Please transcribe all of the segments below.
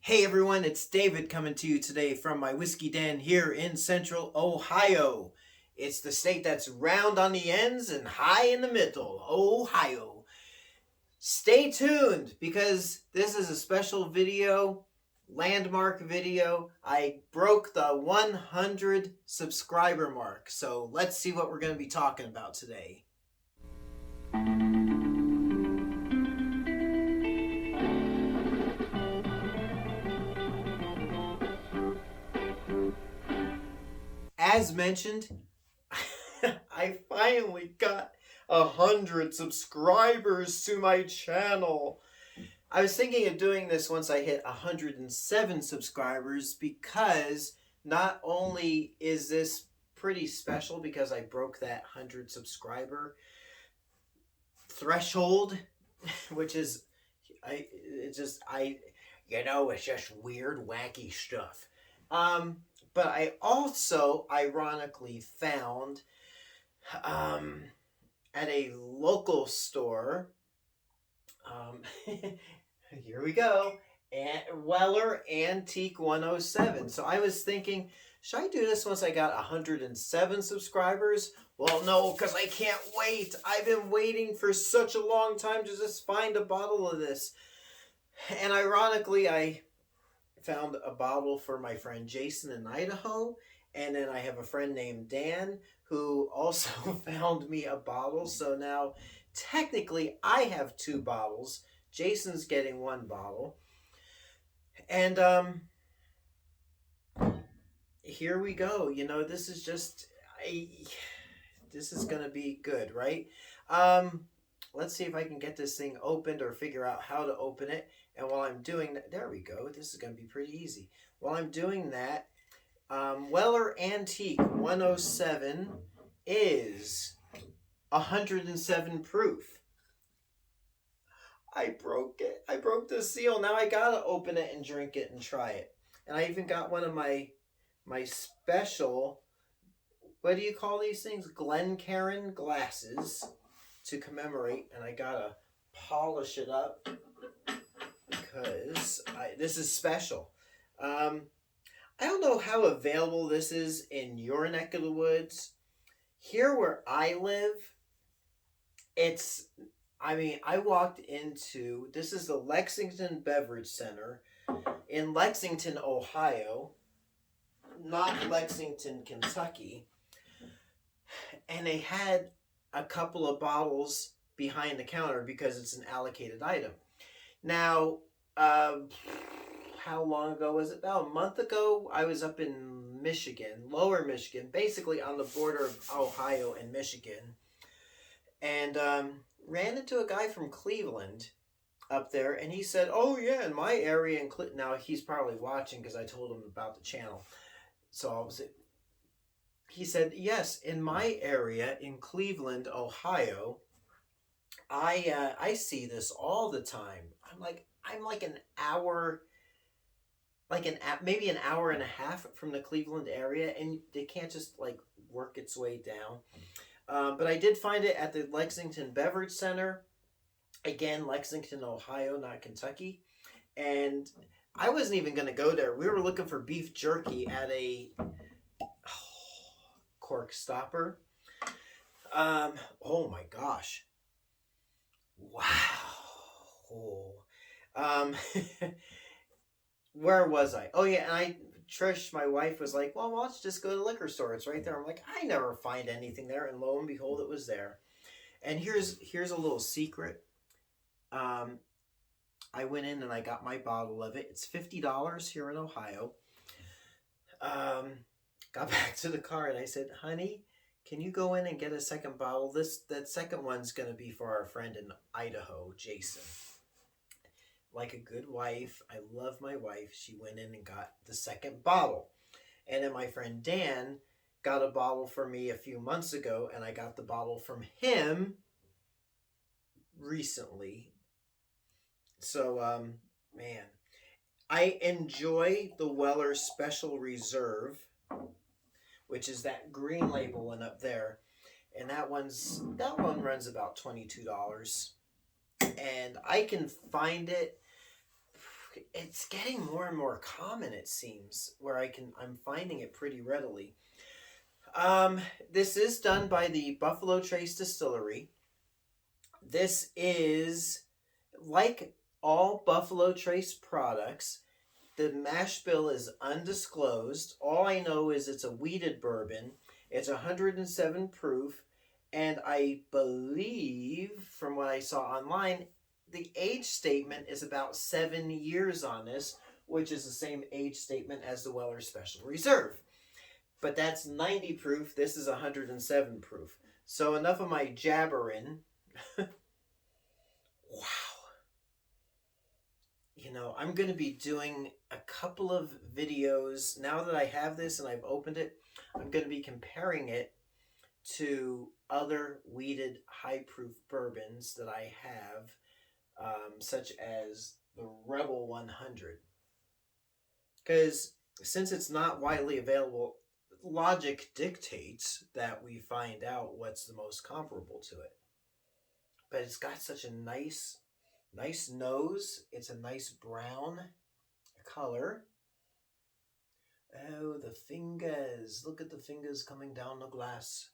Hey everyone, it's David coming to you today from my whiskey den here in central Ohio. It's the state that's round on the ends and high in the middle, Ohio. Stay tuned because this is a special video, landmark video. I broke the 100 subscriber mark, so let's see what we're going to be talking about today. As mentioned, I finally got 100 subscribers to my channel. I was thinking of doing this once I hit 107 subscribers because not only is this pretty special because I broke that 100 subscriber threshold, which is, it's just weird, wacky stuff. But I also ironically found at a local store, here we go, Weller Antique 107. So I was thinking, should I do this once I got 107 subscribers? Well, no, because I can't wait. I've been waiting for such a long time to just find a bottle of this. And ironically, I found a bottle for my friend Jason in Idaho, and then I have a friend named Dan who also found me a bottle. So now technically I have two bottles. Jason's getting one bottle. And here we go. You know, this is just this is gonna be good, right? Let's see if I can get this thing opened or figure out how to open it. And while I'm doing that, there we go. This is going to be pretty easy. While I'm doing that, Weller Antique 107 is 107 proof. I broke it. I broke the seal. Now I got to open it and drink it and try it. And I even got one of my special, what do you call these things? Glencairn glasses to commemorate. And I got to polish it up, because this is special. I don't know how available this is in your neck of the woods. Here where I live, I walked into, this is the Lexington Beverage Center in Lexington, Ohio, not Lexington, Kentucky. And they had a couple of bottles behind the counter because it's an allocated item. Now, how long ago was it? About a month ago, I was up in Michigan, lower Michigan, basically on the border of Ohio and Michigan, and ran into a guy from Cleveland up there, and he said, oh yeah, in my area in Cleveland. Now, he's probably watching because I told him about the channel. So he said, yes, in my area in Cleveland, Ohio, I see this all the time. I'm like an hour, maybe an hour and a half from the Cleveland area, and they can't just like work its way down. But I did find it at the Lexington Beverage Center. Again, Lexington, Ohio, not Kentucky. And I wasn't even going to go there. We were looking for beef jerky at a cork stopper. Oh my gosh. Wow. Where was I? Oh yeah, and Trish, my wife, was like, well, let's just go to the liquor store. It's right there. I'm like, I never find anything there. And lo and behold, it was there. And here's a little secret. I went in and I got my bottle of it. It's $50 here in Ohio. Got back to the car and I said, honey, can you go in and get a second bottle? That second one's going to be for our friend in Idaho, Jason. Like a good wife, I love my wife. She went in and got the second bottle. And then my friend Dan got a bottle for me a few months ago, and I got the bottle from him recently. So, man, I enjoy the Weller Special Reserve, which is that green label one up there. And that one runs about $22. And I can find it it's getting more and more common, it seems, where I'm finding it pretty readily. Um, this is done by the Buffalo Trace Distillery. This is like all Buffalo Trace products. The mash bill is undisclosed. All I know is it's a wheated bourbon. It's 107 proof, and I believe from what I saw online, the age statement is about 7 years on this, which is the same age statement as the Weller Special Reserve. But that's 90 proof. This is 107 proof. So enough of my jabbering. Wow. You know, I'm going to be doing a couple of videos. Now that I have this and I've opened it, I'm going to be comparing it to other wheated high proof bourbons that I have, such as the Rebel 100. Because since it's not widely available, logic dictates that we find out what's the most comparable to it. But it's got such a nice nose. It's a nice brown color. Oh, the fingers. Look at the fingers coming down the glass.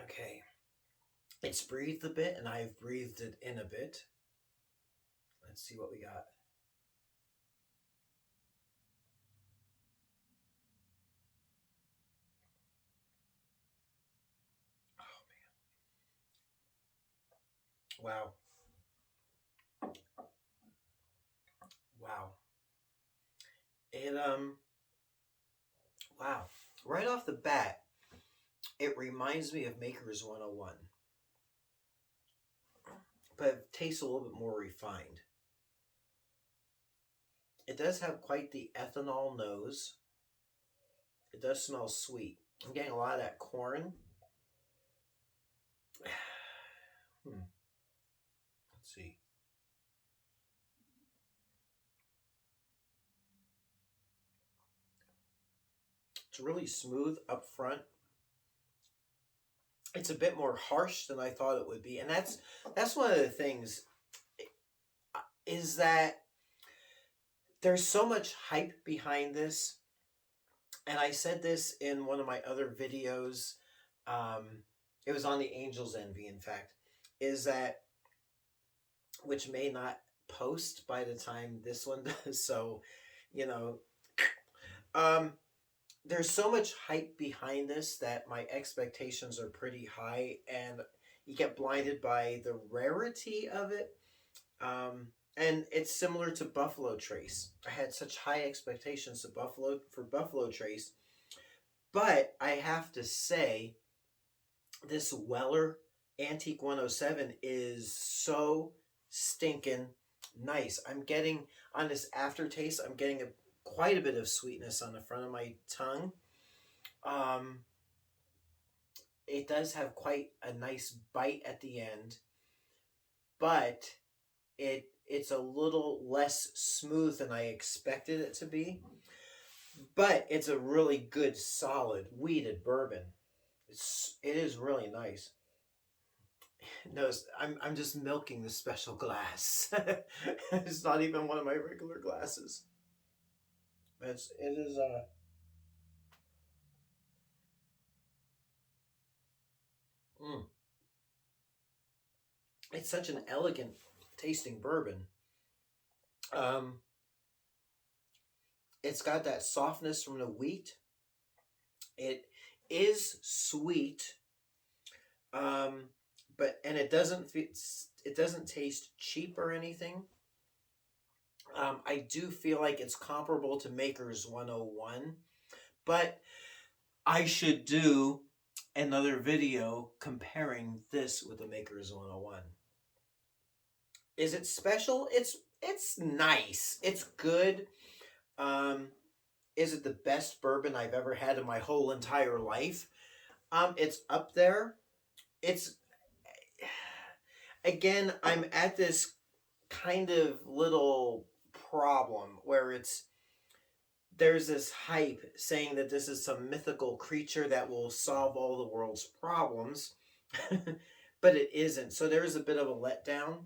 Okay. It's breathed a bit, and I've breathed it in a bit. Let's see what we got. Oh, man. Wow. Wow. Wow. Right off the bat, it reminds me of Maker's 101. But it tastes a little bit more refined. It does have quite the ethanol nose. It does smell sweet. I'm getting a lot of that corn. Let's see. It's really smooth up front. It's a bit more harsh than I thought it would be, and that's one of the things, is that there's so much hype behind this, and I said this in one of my other videos. It was on the Angel's Envy, in fact, is that, which may not post by the time this one does. So, you know, there's so much hype behind this that my expectations are pretty high, and you get blinded by the rarity of it. And it's similar to Buffalo Trace. I had such high expectations for Buffalo Trace, but I have to say, this Weller Antique 107 is so stinking nice. I'm getting, on this aftertaste, I'm getting quite a bit of sweetness on the front of my tongue. It does have quite a nice bite at the end, but it's a little less smooth than I expected it to be. But it's a really good, solid, wheated bourbon. It is really nice. No, I'm just milking the special glass. It's not even one of my regular glasses. But it is it's such an elegant tasting bourbon. Um, it's got that softness from the wheat. It is sweet, but and it doesn't taste cheap or anything. I do feel like it's comparable to Maker's 101, but I should do another video comparing this with the Maker's 101. Is it special? It's nice. It's good. Is it the best bourbon I've ever had in my whole entire life? It's up there. It's, again, I'm at this kind of little problem where there's this hype saying that this is some mythical creature that will solve all the world's problems, but it isn't. So there is a bit of a letdown.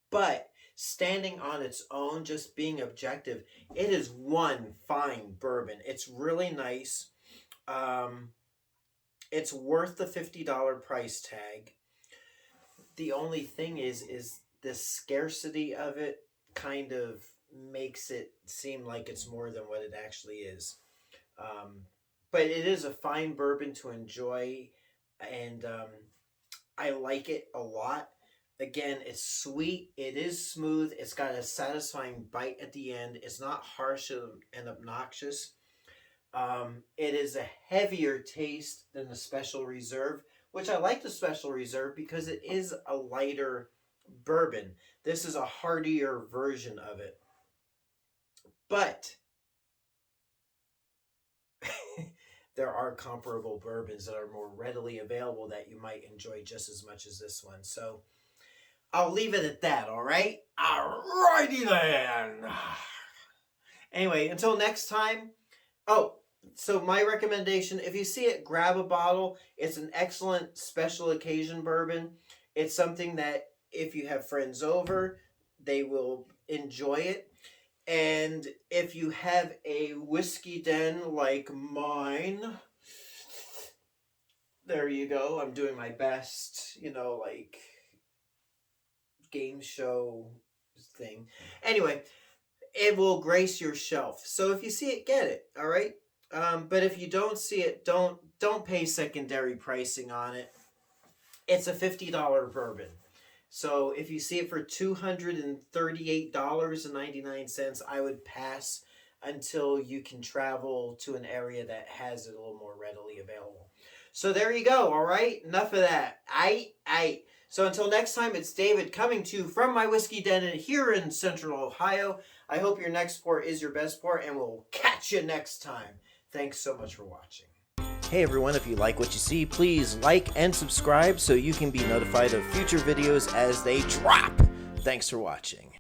But standing on its own, just being objective, it is one fine bourbon. It's really nice. It's worth the $50 price tag. The only thing is the scarcity of it kind of makes it seem like it's more than what it actually is. But it is a fine bourbon to enjoy, and I like it a lot. Again, it's sweet, it is smooth, it's got a satisfying bite at the end, it's not harsh and obnoxious. It is a heavier taste than the Special Reserve, which I like the Special Reserve because it is a lighter bourbon. This is a heartier version of it. But there are comparable bourbons that are more readily available that you might enjoy just as much as this one. So I'll leave it at that, all right? Alrighty then. Anyway, until next time. Oh, so my recommendation, if you see it, grab a bottle. It's an excellent special occasion bourbon. It's something that if you have friends over, they will enjoy it. And if you have a whiskey den like mine, there you go. I'm doing my best, like game show thing. Anyway, it will grace your shelf. So if you see it, get it. All right. But if you don't see it, don't pay secondary pricing on it. It's a $50 bourbon. So if you see it for $238.99, I would pass until you can travel to an area that has it a little more readily available. So there you go. All right. Enough of that. Aight. So until next time, it's David coming to you from my whiskey den here in Central Ohio. I hope your next pour is your best pour, and we'll catch you next time. Thanks so much for watching. Hey everyone, if you like what you see, please like and subscribe so you can be notified of future videos as they drop. Thanks for watching.